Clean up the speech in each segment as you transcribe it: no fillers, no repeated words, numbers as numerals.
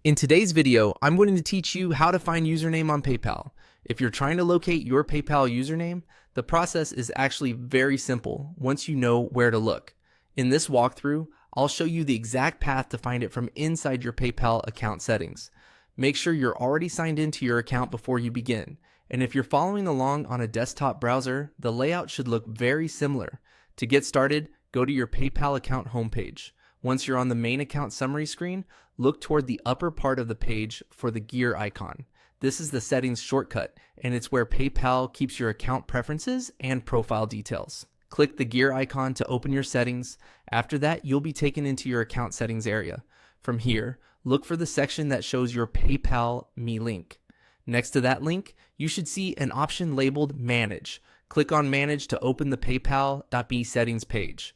In today's video, I'm going to teach you how to find username on PayPal. If you're trying to locate your PayPal username, the process is actually very simple once you know where to look. In this walkthrough, I'll show you the exact path to find it from inside your PayPal account settings. Make sure you're already signed into your account before you begin. And if you're following along on a desktop browser, the layout should look very similar. To get started, go to your PayPal account homepage. Once you're on the main account summary screen, look toward the upper part of the page for the gear icon. This is the settings shortcut, and it's where PayPal keeps your account preferences and profile details. Click the gear icon to open your settings. After that, you'll be taken into your account settings area. From here, look for the section that shows your PayPal Me link. Next to that link, you should see an option labeled Manage. Click on Manage to open the PayPal.me settings page.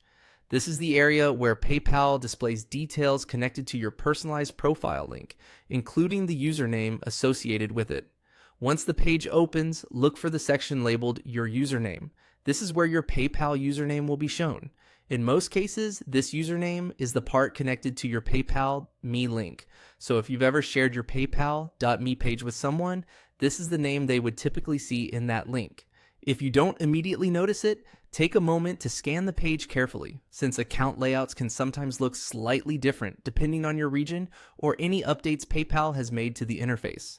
This is the area where PayPal displays details connected to your personalized profile link, including the username associated with it. Once the page opens, look for the section labeled Your Username. This is where your PayPal username will be shown. In most cases, this username is the part connected to your PayPal Me link. So if you've ever shared your PayPal.me page with someone, this is the name they would typically see in that link. If you don't immediately notice it, take a moment to scan the page carefully, since account layouts can sometimes look slightly different depending on your region or any updates PayPal has made to the interface.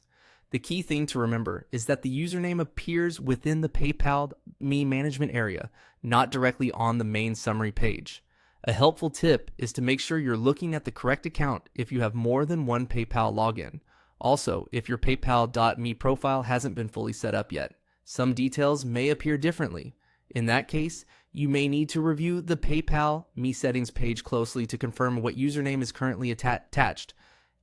The key thing to remember is that the username appears within the PayPal Me management area, not directly on the main summary page. A helpful tip is to make sure you're looking at the correct account if you have more than one PayPal login. Also, if your PayPal.me profile hasn't been fully set up yet. Some details may appear differently. In that case, you may need to review the PayPal Me settings page closely to confirm what username is currently attached.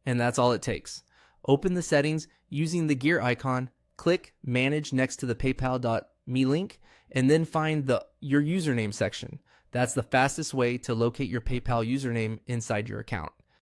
And that's all it takes. Open the settings using the gear icon, click Manage next to the PayPal.me link, and then find Your Username section. That's the fastest way to locate your PayPal username inside your account.